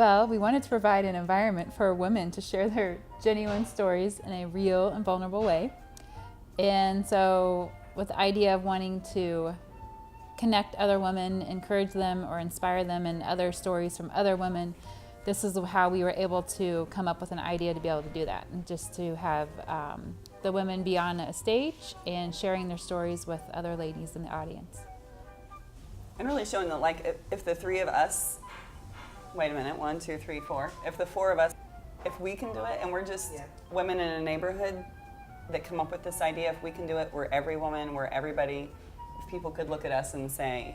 Well, we wanted to provide an environment for women to share their genuine stories in a real and vulnerable way. And so with the idea of wanting to connect other women, encourage them or inspire them in other stories from other women, this is how we were able to come up with an idea to be able to do that, and just to have the women be on a stage and sharing their stories with other ladies in the audience. And really showing that, like, if the three of us, wait a minute, 1, 2, 3, 4, if the four of us, if we can do it, and we're just women in a neighborhood that come up with this idea, if we can do it, we're every woman, we're everybody. If people could look at us and say,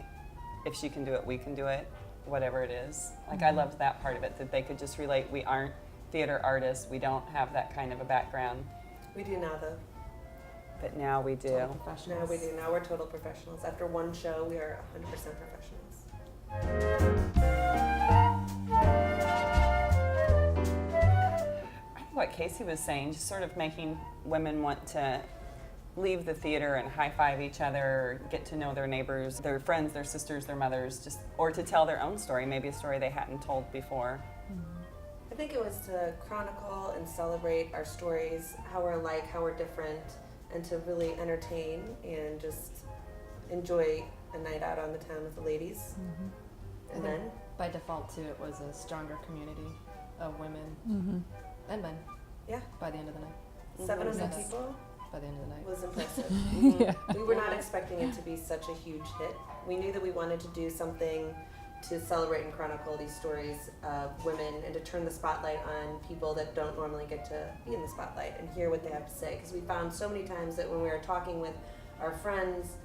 if she can do it, we can do it, whatever it is. Like, I loved that part of it, that they could just relate. We aren't theater artists. We don't have that kind of a background. We do now, though. But now we do. Now we do. Now we're total professionals. After one show, we are 100% professionals. I think what Casey was saying, just sort of making women want to leave the theater and high-five each other, or get to know their neighbors, their friends, their sisters, their mothers, just, or to tell their own story, maybe a story they hadn't told before. I think it was to chronicle and celebrate our stories, how we're alike, how we're different, and to really entertain and just enjoy a night out on the town with the ladies. And then, by default, too, it was a stronger community of women and men. Yeah. By the end of the night. 700 people. By the end of the night. Was impressive. Yeah. We were not expecting it to be such a huge hit. We knew that we wanted to do something to celebrate and chronicle these stories of women, and to turn the spotlight on people that don't normally get to be in the spotlight and hear what they have to say. Because we found so many times that when we were talking with our friends,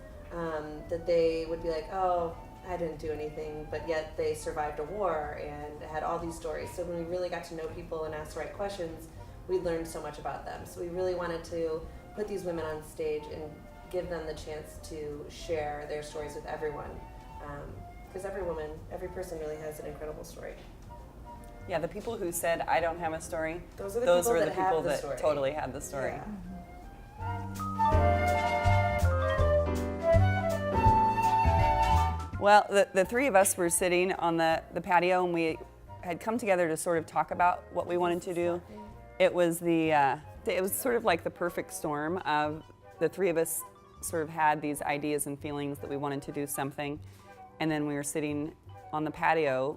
that they would be like, oh, I didn't do anything, but yet they survived a war and had all these stories. So when we really got to know people and asked the right questions, we learned so much about them. So we really wanted to put these women on stage and give them the chance to share their stories with everyone. Because every woman, every person really has an incredible story. Yeah, the people who said, I don't have a story, Those are the those people were that the people have the that story. totally had the story. Yeah. Well, the three of us were sitting on the patio, and we had come together to sort of talk about what we wanted to do. It was it was sort of like the perfect storm of the three of us sort of had these ideas and feelings that we wanted to do something, and then we were sitting on the patio.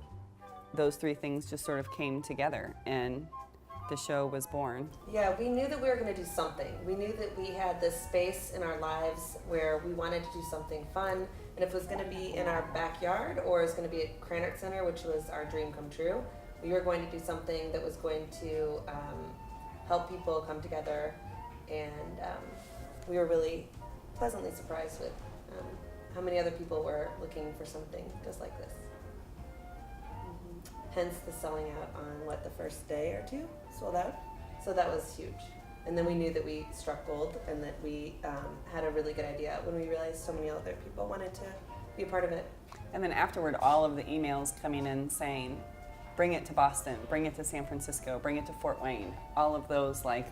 Those three things just sort of came together, and the show was born. Yeah, we knew that we were going to do something. We knew that we had this space in our lives where we wanted to do something fun, and if it was going to be in our backyard or it was going to be at Cranert Center, which was our dream come true, we were going to do something that was going to help people come together, and we were really pleasantly surprised with how many other people were looking for something just like this. Hence the selling out on the first day or two sold out. So that was huge. And then we knew that we struck gold, and that we had a really good idea when we realized so many other people wanted to be a part of it. And then afterward, all of the emails coming in saying, bring it to Boston, bring it to San Francisco, bring it to Fort Wayne. All of those, like,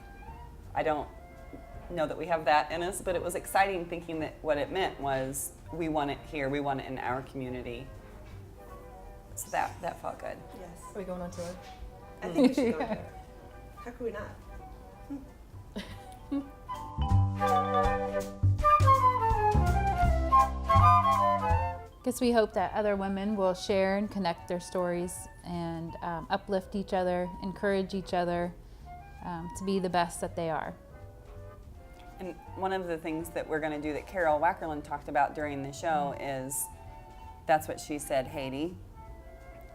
I don't know that we have that in us, but it was exciting thinking that what it meant was we want it here, we want it in our community. So that felt good. Yes. Are we going on tour? I think we should go there. How could we not? Guess we hope that other women will share and connect their stories and uplift each other, encourage each other to be the best that they are. And one of the things that we're going to do that Carol Wackerland talked about during the show is, that's what she said, Haiti.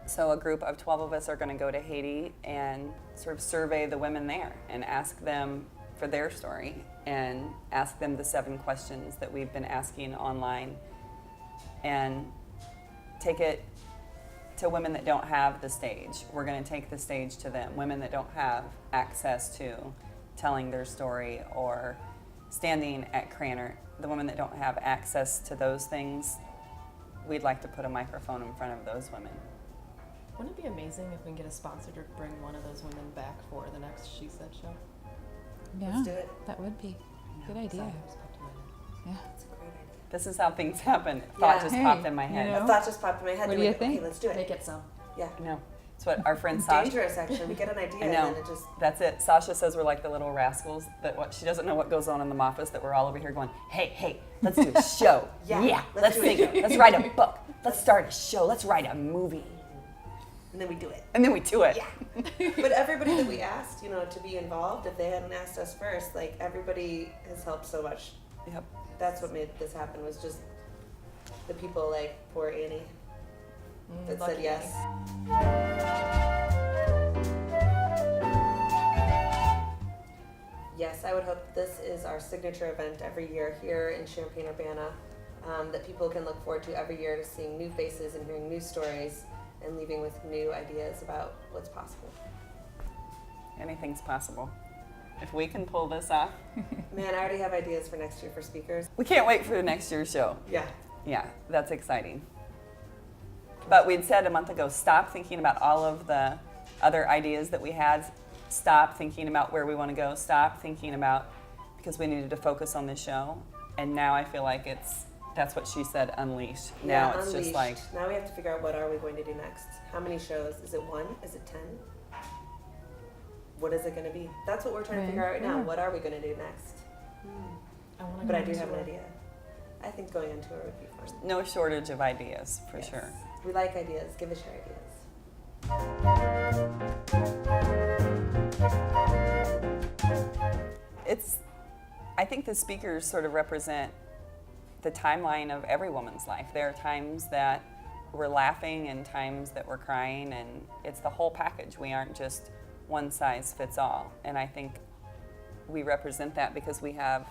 So a group of 12 of us are going to go to Haiti and sort of survey the women there and ask them for their story, and ask them the 7 questions that we've been asking online, and take it to women that don't have the stage. We're going to take the stage to them, women that don't have access to telling their story or standing at Cranert, the women that don't have access to those things. We'd like to put a microphone in front of those women. Wouldn't it be amazing if we can get a sponsor to bring one of those women back for the next She Said show? Yeah, Let's do it. that would be a good idea. Yeah. That's a great idea. This is how things happen. Thought just Hey, popped in my head. you know. A thought just popped in my head. What and do you like, think? Okay, let's do it. Make it so. Yeah. No. It's what our friend Sasha. Dangerous, actually. We get an idea I know. and then it just. That's it. Sasha says we're like the little rascals that what she doesn't know what goes on in the office, that we're all over here going, hey, let's do a show. Yeah, let's do a sing. show. Let's write a book. Let's start a show. Let's write a movie. And then we do it. And then we do it. Yeah. But everybody that we asked, to be involved, if they hadn't asked us first, like everybody has helped so much. Yep. That's what made this happen, was just the people like poor Annie that said Lucky yes. Yes, I would hope this is our signature event every year here in Champaign-Urbana, that people can look forward to every year, to seeing new faces and hearing new stories and leaving with new ideas about what's possible. Anything's possible. If we can pull this off. Man, I already have ideas for next year for speakers. We can't wait for next year's show. Yeah. Yeah, that's exciting. But we'd said a month ago, stop thinking about all of the other ideas that we had. Stop thinking about where we want to go. Stop thinking about, because we needed to focus on this show. And now I feel like that's what she said, unleash. Now it's Unleashed. just like, Now we have to figure out what are we going to do next. How many shows? Is it 1? Is it 10? What is it going to be? That's what we're trying to figure out right now. Yeah. What are we going to do next? But I do have an idea. I think going on tour would be fun. no shortage of ideas, for Yes. sure. We like ideas. Give us your ideas. I think the speakers sort of represent the timeline of every woman's life. There are times that we're laughing and times that we're crying, and it's the whole package. We aren't just one size fits all. And I think we represent that because we have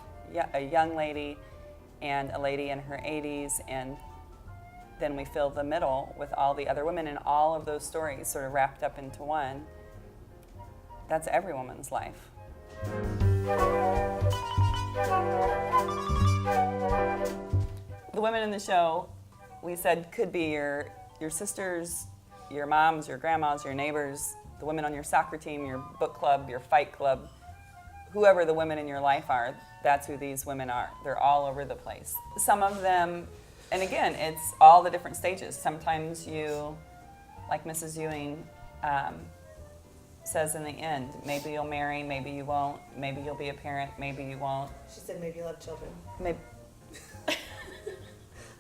a young lady and a lady in her 80s, and then we fill the middle with all the other women, and all of those stories sort of wrapped up into one. That's every woman's life. The women in the show, we said, could be your sisters, your moms, your grandmas, your neighbors, the women on your soccer team, your book club, your fight club, whoever the women in your life are, that's who these women are. They're all over the place. Some of them, and again, it's all the different stages. Sometimes you, like Mrs. Ewing says in the end, maybe you'll marry, maybe you won't, maybe you'll be a parent, maybe you won't. She said maybe you'll have children. Maybe.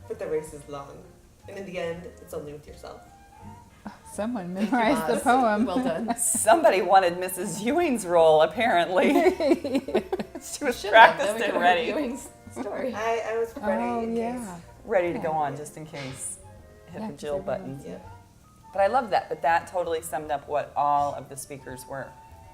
But the race is long. And in the end, it's only with yourself. Someone Thank you, memorized the Boz. poem. Well done. Somebody wanted Mrs. Ewing's role, apparently. She was Should've. practiced Then we and could ready. Ewing's story. I was ready Oh, in yeah. case. Ready to go on just in case. Hit Yeah, the 'cause Jill everyone's- button. Yep. But I love that. But that totally summed up what all of the speakers were.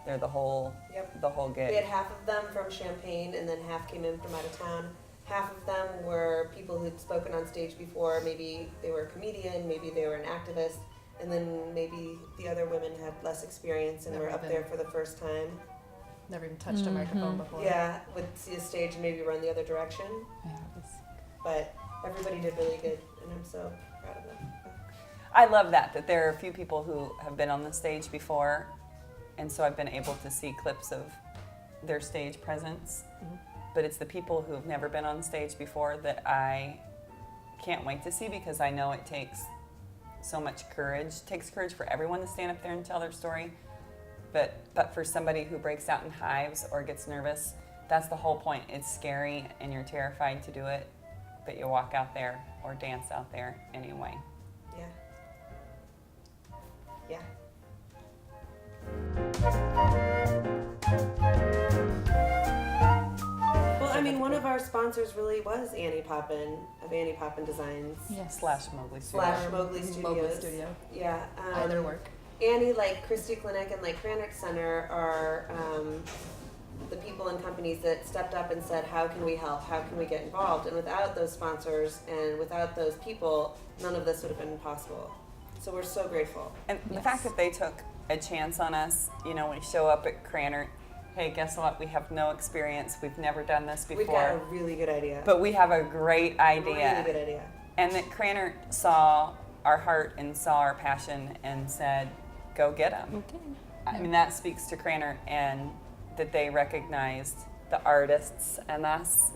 They're the whole Yep. gig. We had half of them from Champaign, and then half came in from out of town. Half of them were people who'd spoken on stage before. Maybe they were a comedian, maybe they were an activist, and then maybe the other women had less experience and Never were up been. there for the first time. Never even touched a microphone before. Yeah, would see a stage and maybe run the other direction. Yeah, it was- But everybody did really good, and I'm so proud of them. I love that there are a few people who have been on the stage before, and so I've been able to see clips of their stage presence. Mhm. But it's the people who've never been on stage before that I can't wait to see, because I know it takes so much courage. It takes courage for everyone to stand up there and tell their story. But for somebody who breaks out in hives or gets nervous, that's the whole point. It's scary and you're terrified to do it, but you walk out there or dance out there anyway. Yeah. Yeah. Well, I mean, one of our sponsors really was Anni Poppen of Anni Poppen Designs Yes. / Mowgli Studio. slash Mowgli Studios. Mowgli Studio. Yeah. All their work. Annie, like Christie Clinic and like Cranert Center, are the people and companies that stepped up and said, how can we help? How can we get involved? And without those sponsors and without those people, none of this would have been possible. So we're so grateful. And the Yes. fact that they took a chance on us, you know, we show up at Cranert, hey, guess what? We have no experience. We've never done this We've got a before. really good idea. But we have a great idea. Really good idea. And that Cranert saw our heart and saw our passion and said, go get them. Okay. I mean, that speaks to Cranert, and that they recognized the artists and us.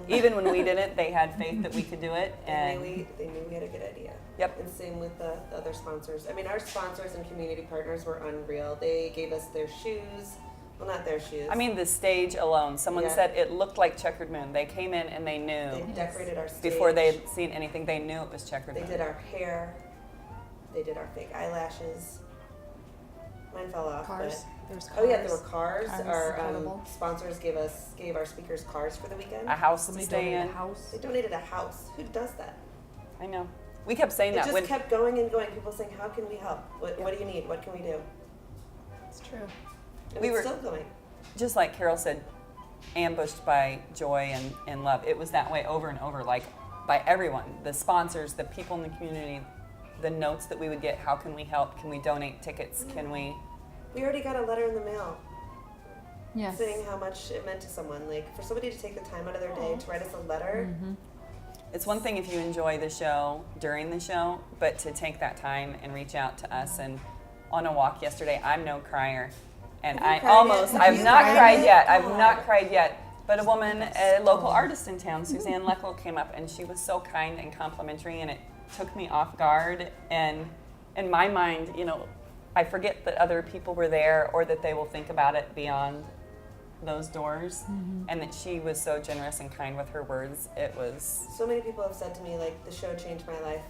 Even when we didn't, they had faith that we could do it. And They knew we had a good idea. Yep. And same with the other sponsors. I mean, our sponsors and community partners were unreal. They gave us their shoes. Well, not their shoes. I mean, the stage alone. Someone Yeah. said it looked like Checkered Moon. They came in and they knew. They decorated our stage. Before they had seen anything, they knew it was Checkered They Moon. did our hair. They did our fake eyelashes. Mine fell off. Cars. But There was cars. oh yeah, there were cars. Cars, Our incredible. sponsors gave our speakers cars for the weekend. A house to Somebody stay donated in. a house. They donated a house. Who does that? I know. We kept saying It that just when kept going and going. People saying, "How can we help? What do you need? What can we do?" It's true. And We it's were- still going. just like Carol said, ambushed by joy and love. It was that way over and over, like by everyone, the sponsors, the people in the community, the notes that we would get. How can we help? Can we donate tickets? Can we? We already got a letter in the mail Yes. saying how much it meant to someone. Like for somebody to take the time out of their day to write us a letter. Mm-hmm. It's one thing if you enjoy the show during the show, but to take that time and reach out to us. And on a walk yesterday, I'm no crier, and Have you I cried almost, yet? Have I've you not cried cried yet? yet. I've God. not cried yet. But a woman, a local artist in town, Suzanne Leckel, came up and she was so kind and complimentary, and it took me off guard. And in my mind, you know, I forget that other people were there or that they will think about it beyond those doors. And that she was so generous and kind with her words. It was, So many people have said to me, like, the show changed my life.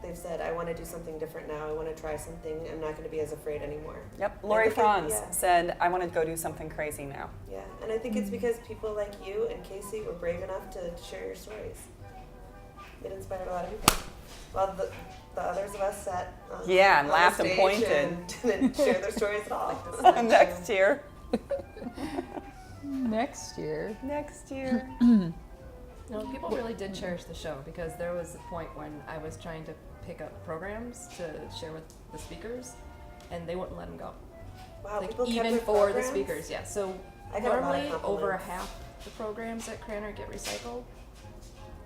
They've said, I want to do something different now. I want to try something. I'm not going to be as afraid anymore. yep. Lori think it- Franz yeah. said, I want to go do something crazy now. Yeah, and I think it's because people like you and Casey were brave enough to share your stories. It inspired a lot of people. Well, the others of us sat on, Yeah, and on the laughed and stage pointed. and didn't share their stories at all. Next year. Next year. Next year. No, people really did cherish the show because there was a point when I was trying to pick up programs to share with the speakers, and they wouldn't let them go. Wow, Like people kept even their for programs? the speakers, yeah. So I got a lot of normally over compliments. half the programs at Cranor get recycled,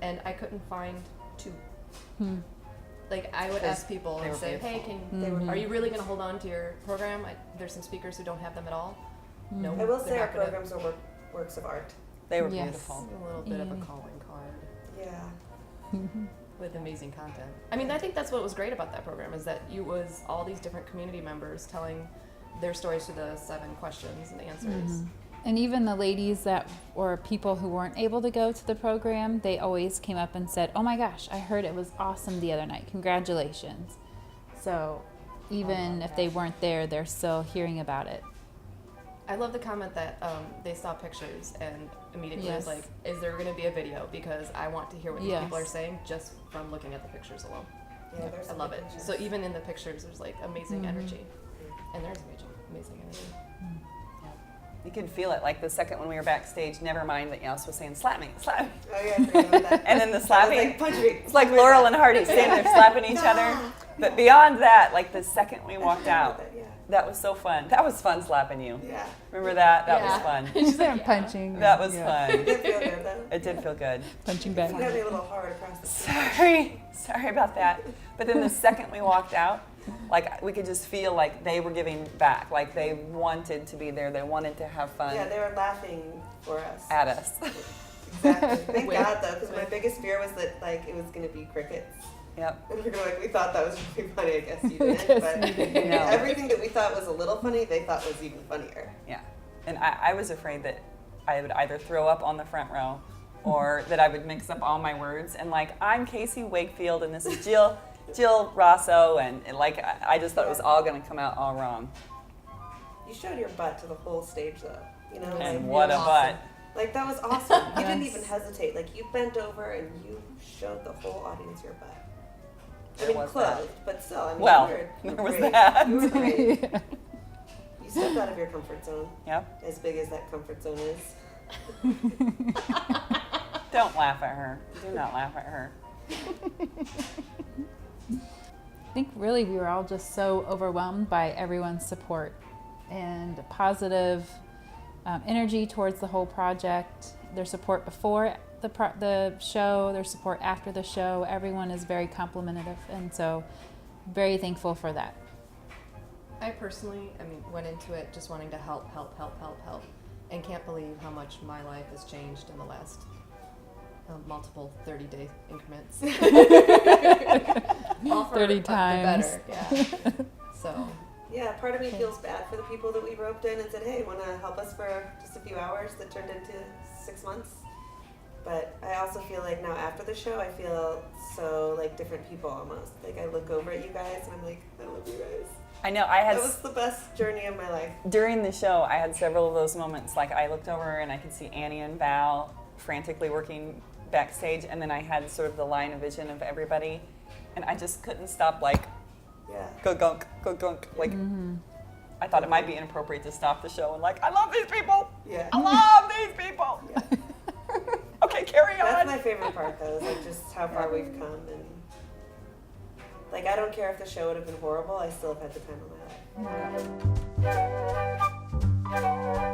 and I couldn't find 2. Hmm. Like I would Because ask people they and were say, "Hey, beautiful. can They were are you really going to hold on to your program? There's some speakers who don't have them at all." No, I will say they're our not gonna- programs are works of art. They were Yes. beautiful. A little bit of a Yeah. calling card Yeah. with amazing content. I mean, I think that's what was great about that program is that you was all these different community members telling their stories to the 7 questions and answers. And even the ladies that or people who weren't able to go to the program, they always came up and said, "Oh my gosh, I heard it was awesome the other night. Congratulations." So even if they weren't there, they're still hearing about it. I love the comment that they saw pictures and immediately Yes. was like, "Is there going to be a video? Because I want to hear what these Yes. people are saying just from looking at the pictures alone." Yeah, there's I some love good it. pictures. So even in the pictures, there's like amazing Mhm. energy, and there's amazing energy. You could feel it. Like the second when we were backstage, never mind that Youse was saying, slap me, slap me. Oh yeah, I forgot about that. And then the I was slapping. like, punch me. It's like Laurel and Hardy standing there slapping each other. But beyond that, like the second we walked out, Yeah. that was so fun. That was fun slapping you. Yeah. Remember that? That Yeah. was fun. She's like punching. That was It fun. did feel good though. It did feel good. Punching You back. got me a little hard across the Sorry about that. But then the second we walked out, like we could just feel like they were giving back. Like they wanted to be there. They wanted to have fun Yeah, they were laughing for us. at us. Exactly. Thank With- God though, because my biggest fear was that like it was gonna be crickets. Yep. And we were like, we thought that was really funny. I guess you Guess didn't. But you didn't. No. everything that we thought was a little funny, they thought was even funnier. Yeah. And I was afraid that I would either throw up on the front row or that I would mix up all my words. And like, I'm Casey Wakefield and this is Jill Rossow. And like, I just thought it was all going to come out all wrong. You showed your butt to the whole stage though. You know, And like, what a butt. like that was awesome. You didn't Yes. even hesitate. Like you bent over and you showed the whole audience your butt. I There mean, was clothed, that. but still. I mean, Well, you were there was great. that. You were great. You stepped out of your comfort zone, Yep. as big as that comfort zone is. Don't laugh at her. Do not laugh at her. I think really we were all just so overwhelmed by everyone's support and positive energy towards the whole project. Their support before the show, their support after the show. Everyone is very complimentary, and so very thankful for that. I personally, went into it just wanting to help. and can't believe how much my life has changed in the last multiple 30-day increments. All for 30 the times. better, yeah. So, Yeah, part of me feels bad for the people that we roped in and said, hey, want to help us for just a few hours that turned into 6 months? But I also feel like now after the show, I feel so like different people almost. Like I look over at you guys and I'm like, I love you guys. I know. I had That was the best journey of my life. during the show, I had several of those moments. Like I looked over and I could see Annie and Val frantically working backstage, and then I had sort of the line of vision of everybody, and I just couldn't stop like Yeah. go gunk. Like I thought it might be inappropriate to stop the show and like, I love these people. Yeah. I love these people. Yeah. Okay, carry on. That's my favorite part though, is like just how far we've come, and like I don't care if the show would have been horrible, I still have had the time of my life. Yeah.